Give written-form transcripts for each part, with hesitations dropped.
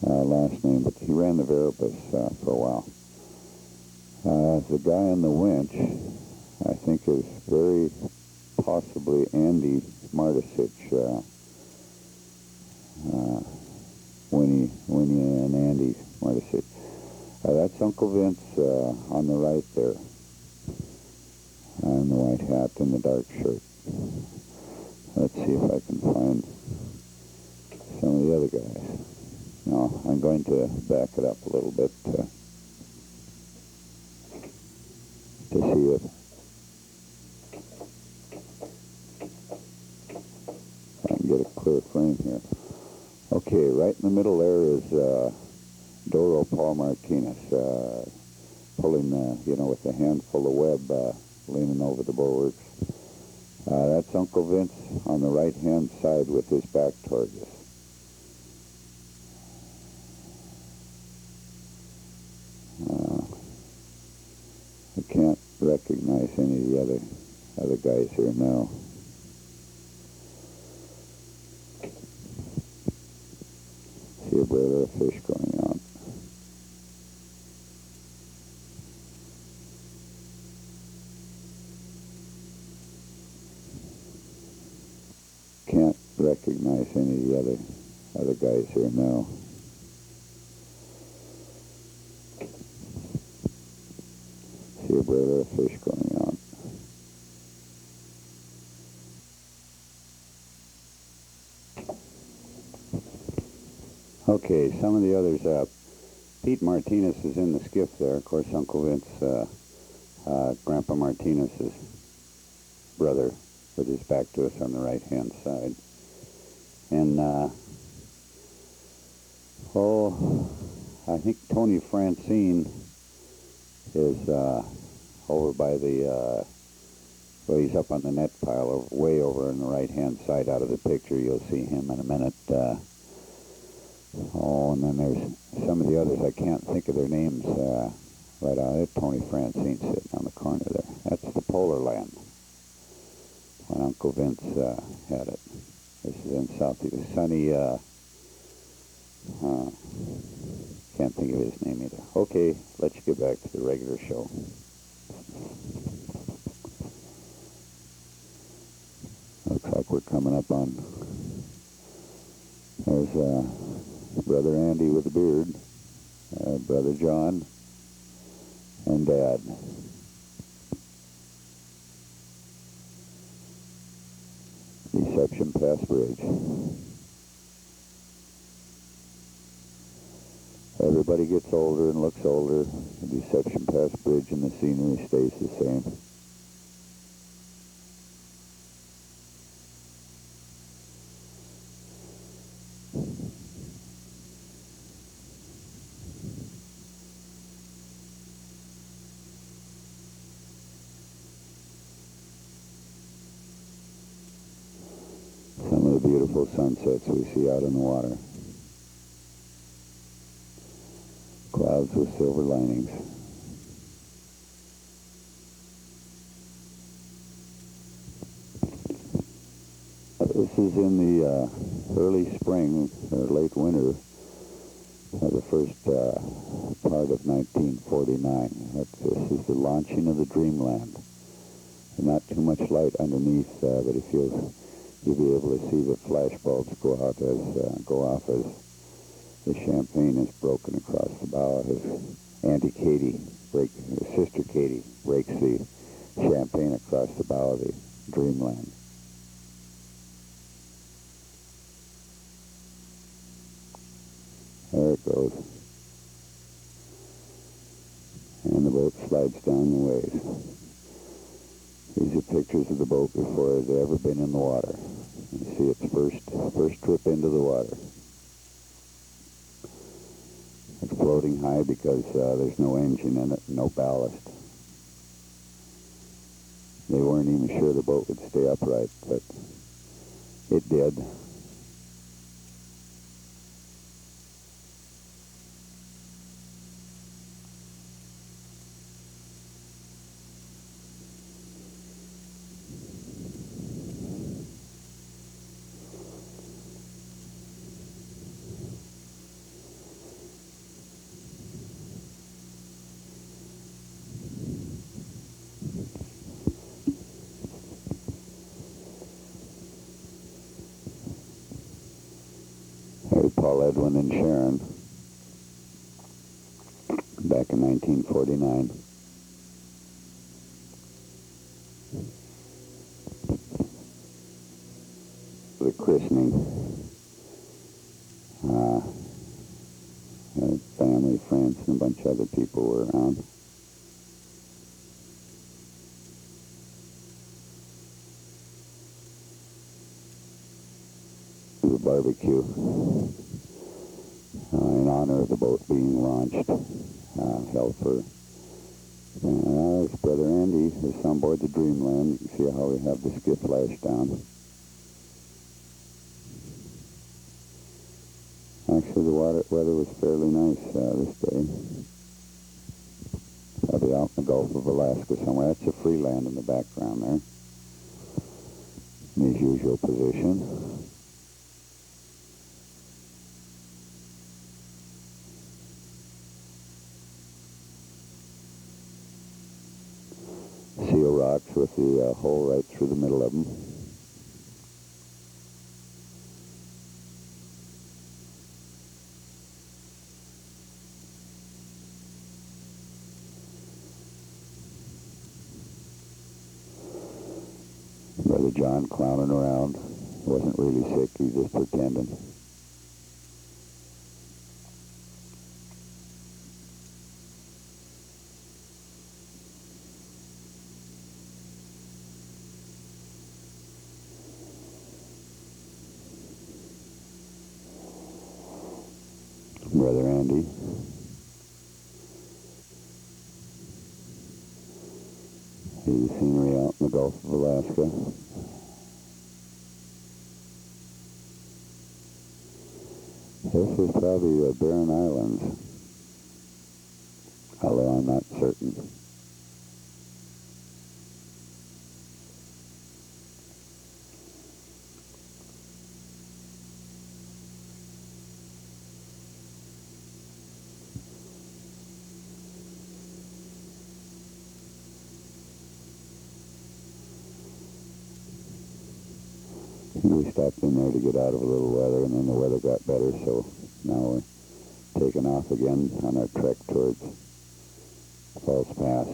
last name, but he ran the Verapus for a while. The guy on the winch, I think, is very possibly Andy Mardesich, Winnie and Andy Mardesich. That's Uncle Vince on the right there, in the white hat and the dark shirt. Let's see if I can find some of the other guys. No, I'm going to back it up a little bit to see if I can get a clear frame here. Okay, right in the middle there is Doro Martinis, pulling, with a handful of web leaning over the bulwarks. That's Uncle Vince on the right-hand side with his back towards us. I can't recognize any of the other guys here now. See a brother of fish going on. Can't recognize any of the other guys here now. See a brother of fish going on. Okay, some of the others. Pete Martinez is in the skiff there. Of course, Uncle Vince, Grandpa Martinez's brother, with his back to us on the right-hand side. And, I think Tony Francine is over by the, he's up on the net pile, way over on the right-hand side out of the picture. You'll see him in a minute. And then there's some of the others. I can't think of their names right out there. Tony Francine sitting on the corner there. That's the Polarland, when Uncle Vince had it. This is in southeast. Sunny, can't think of his name either. Okay, let's get back to the regular show. Looks like we're coming up on... There's Brother Andy with the beard, Brother John, and Dad. Deception Pass Bridge. Everybody gets older and looks older. The Deception Pass Bridge and the scenery stays the same. Some of the beautiful sunsets we see out in the water. Clouds with silver linings. This is in the early spring or late winter of the first part of 1949. This is the launching of the Dreamland. Not too much light underneath, but if you'll be able to see the flash bulbs go off as the champagne is broken across the bow. Sister Katie breaks the champagne across the bow of the Dreamland. There it goes. And the boat slides down the waves. These are pictures of the boat before it had ever been in the water. You see its first trip into the water. It's floating high because there's no engine in it, no ballast. They weren't even sure the boat would stay upright, but it did. Paul, Edwin, and Sharon back in 1949. The christening. Family, friends, and a bunch of other people were around. It was a barbecue in honor of the boat being launched, held for his brother Andy is on board the Dreamland. You can see how we have the skiff lashed down. Actually, the weather was fairly nice this day. Probably out in the Gulf of Alaska somewhere. That's the Freeland in the background there, in his usual position. Seal rocks with the hole right through the middle of them. Brother John clowning around. Wasn't really sick, he was just pretending. Brother Andy. Here's the scenery out in the Gulf of Alaska. This is probably the Barren Islands, although I'm not certain. We stopped in there to get out of a little weather, and then the weather got better, so now we're taking off again on our trek towards False Pass.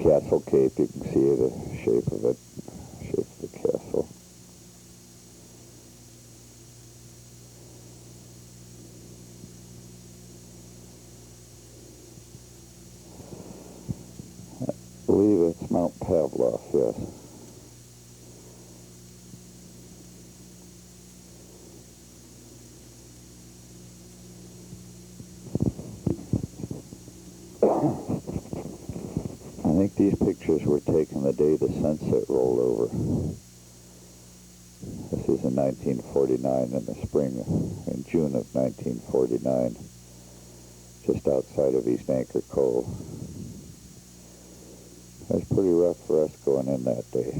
Castle Cape, you can see the shape of it, shape of the castle. I believe it's Mount Pavlov, yes. I think these pictures were taken the day the sunset rolled over. This is in 1949 in the spring, in June of 1949, just outside of East Anchor Cove. It was pretty rough for us going in that day.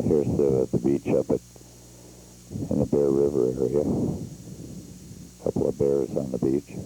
Here's the beach up in the Bear River area. A couple of bears on the beach.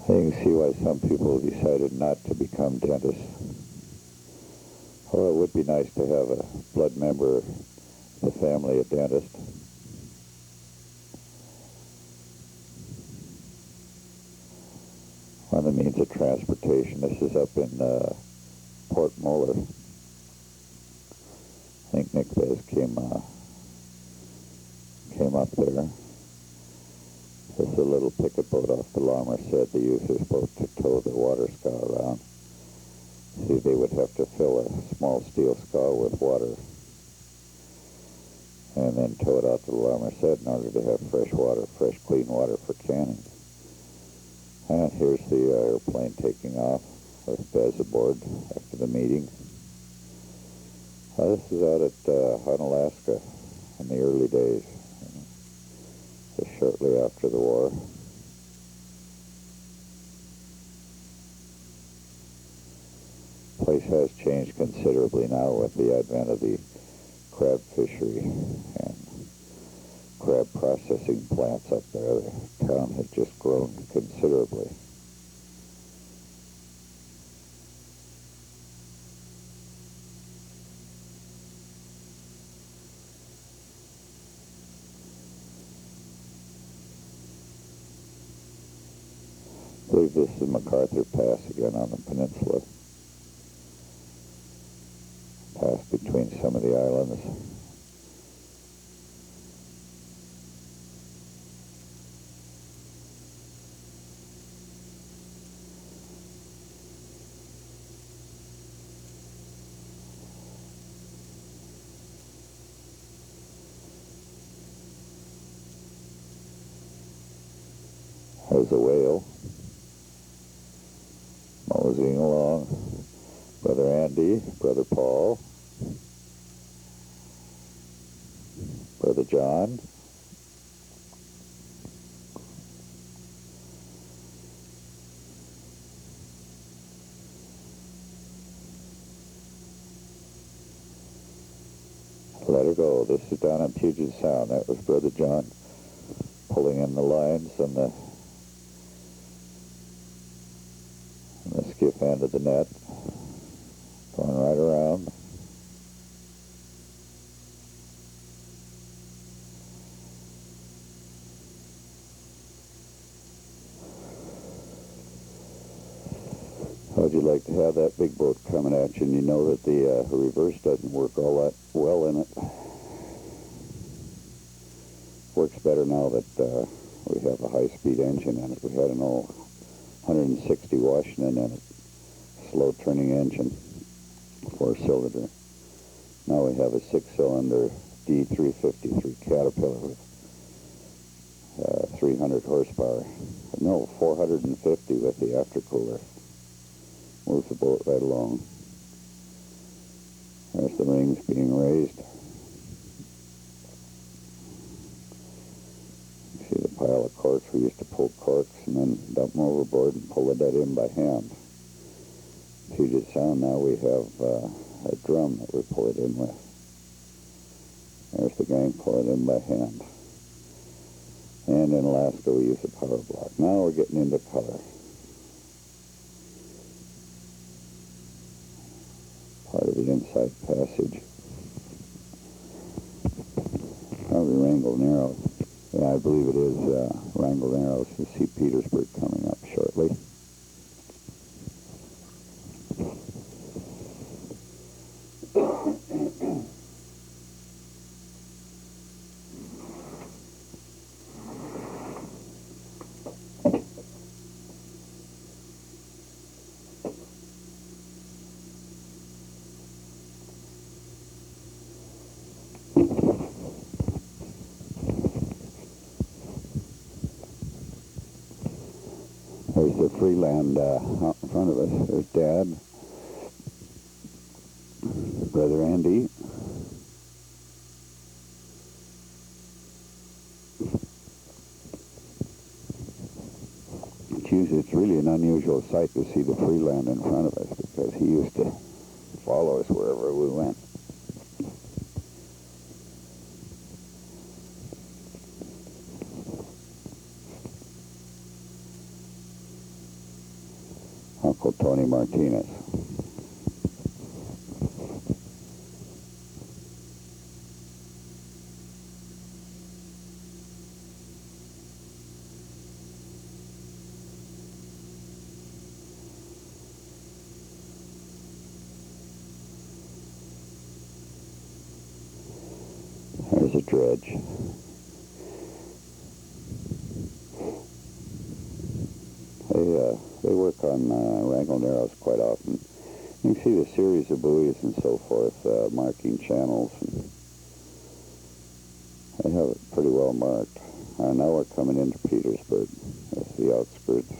You can see why some people decided not to become dentists. Well, it would be nice to have a blood member of the family a dentist. means of transportation. This is up in Port Moller. I think Nick Bez came up there. This is a little picket boat off the La Merced. They use this boat to tow the water scow around. See, they would have to fill a small steel scow with water and then tow it out to the La Merced in order to have fresh water, fresh, clean water for canning. And here's the airplane taking off with Bez aboard after the meeting. This is out at Unalaska in the early days, just shortly after the war. The place has changed considerably now with the advent of the crab fishery and crab processing plants up there. The town has just grown considerably. I believe this is Macarthur Pass again on the peninsula. Pass between some of the islands. There's a whale moseying along. Brother Andy, Brother Paul, Brother John, let her go. This is down in Puget Sound. That was Brother John pulling in the lines and the skiff end of the net, going right around. How'd you like to have that big boat coming at you and you know that the reverse doesn't work all that well in it? Works better now that we have a high-speed engine in it. We had an old 160 Washington in it, slow-turning engine, 4-cylinder. Now we have a 6-cylinder D353 Caterpillar with 300 horsepower. No, 450 with the aftercooler. Moves the boat right along. There's the rings being raised. You see the pile of corks. We used to pull corks and then dump them overboard and pull that in by hand. Puget Sound now we have a drum that we pull it in with. There's the gang pull it in by hand. And in Alaska we use a power block. Now we're getting into color. Part of the inside passage. Probably Wrangell Narrows. Yeah, I believe it is Wrangell Narrows. You see Petersburg coming up shortly. There's the Freeland out in front of us. There's Dad, Brother Andy, it's really an unusual sight to see the Freeland in front of us because he used to follow us wherever we went. Uncle Tony Martinez. dredge. They work on wrangle narrows quite often. You can see the series of buoys and so forth marking channels. And they have it pretty well marked. Now we're coming into Petersburg. That's the outskirts.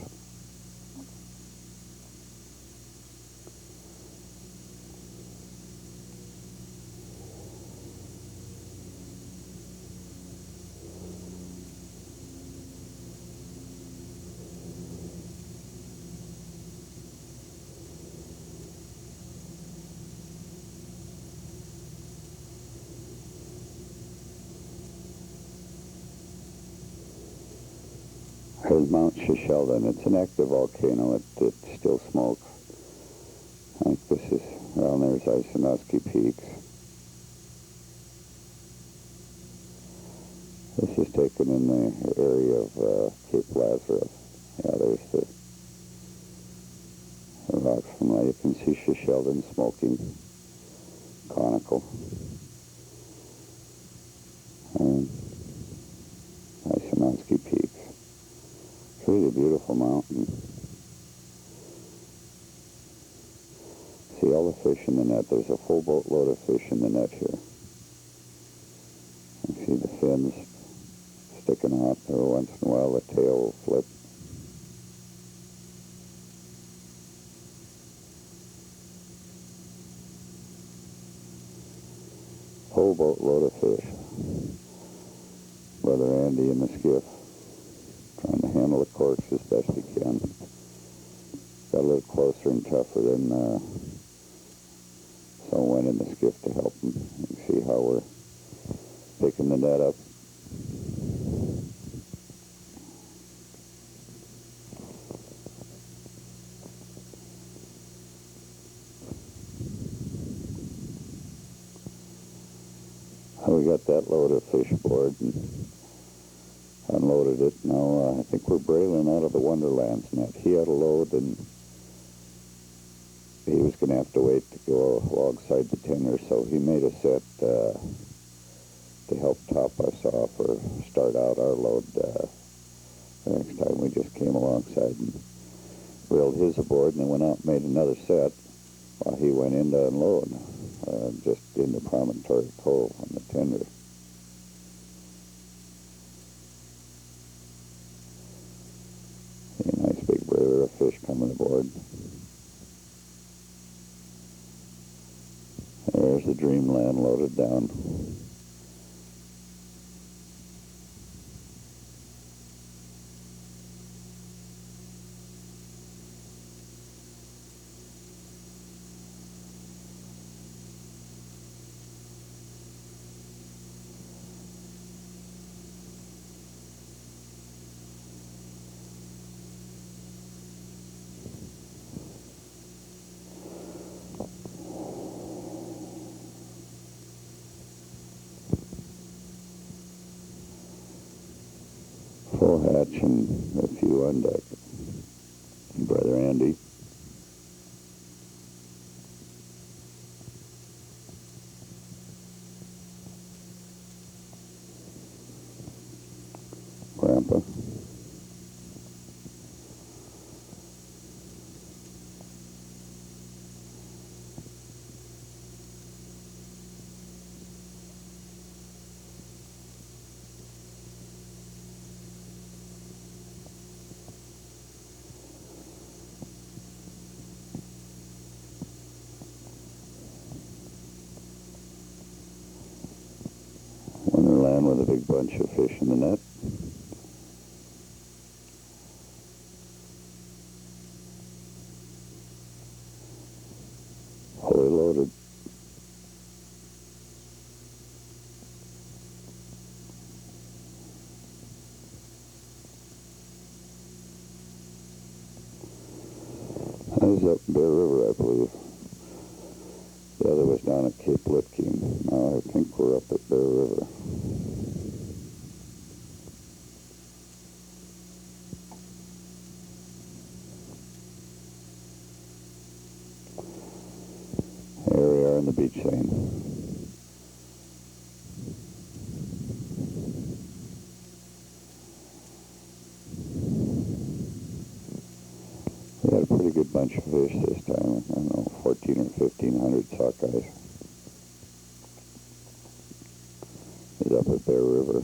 There's Mount Shishaldin. It's an active volcano. It still smokes. I think this is, well, there's Isanovsky Peaks. This is taken in the area of Cape Lazarus. Yeah, there's the rocks from there. You can see Shishaldin smoking, conical. And Isanovsky Peaks. It's really a beautiful mountain. See all the fish in the net. There's a full boatload of fish in the net here. You see the fins sticking out there. Once in a while the tail will flip. Whole boatload of fish. Brother Andy in the skiff, trying to handle the corks as best he can. Got a little closer and tougher than someone went in the skiff to help him. You can see how we're picking the net up. We got that load of fish aboard and unloaded it. Now I think we're brailing out of the Wonderland's net. He had a load and he was going to have to wait to go alongside the tender, so he made a set to help top us off or start out our load. The next time we just came alongside and reeled his aboard, and then went out and made another set while he went in to unload. Just in the Promontory Cove on the tender. A nice big brailer of fish coming aboard. There's the Dreamland loaded down. Full hatch and a few on deck. Brother Andy. Grandpa. Wonderland with a big bunch of fish in the net. Fully loaded. I was up Bear River, I believe. The other was down at Cape Lutkin. Now I think we're up at Bear River. Here we are in the beach lane. bunch of fish this time. I don't know, 14 or 1500 sockeyes. Is up at Bear River.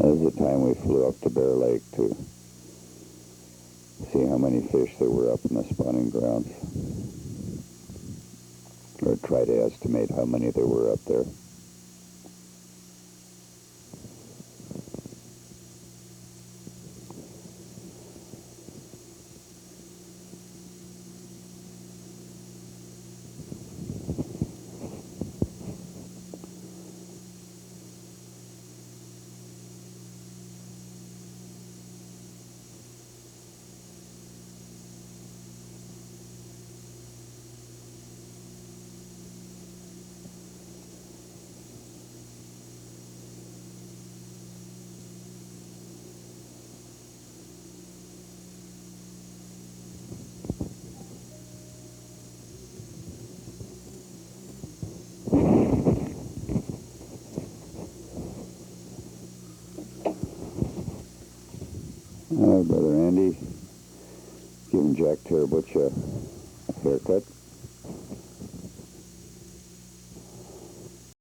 This is the time we flew up to Bear Lake to see how many fish there were up in the spawning grounds, or try to estimate how many there were up there. Brother Andy, giving Jack Terabutch a haircut.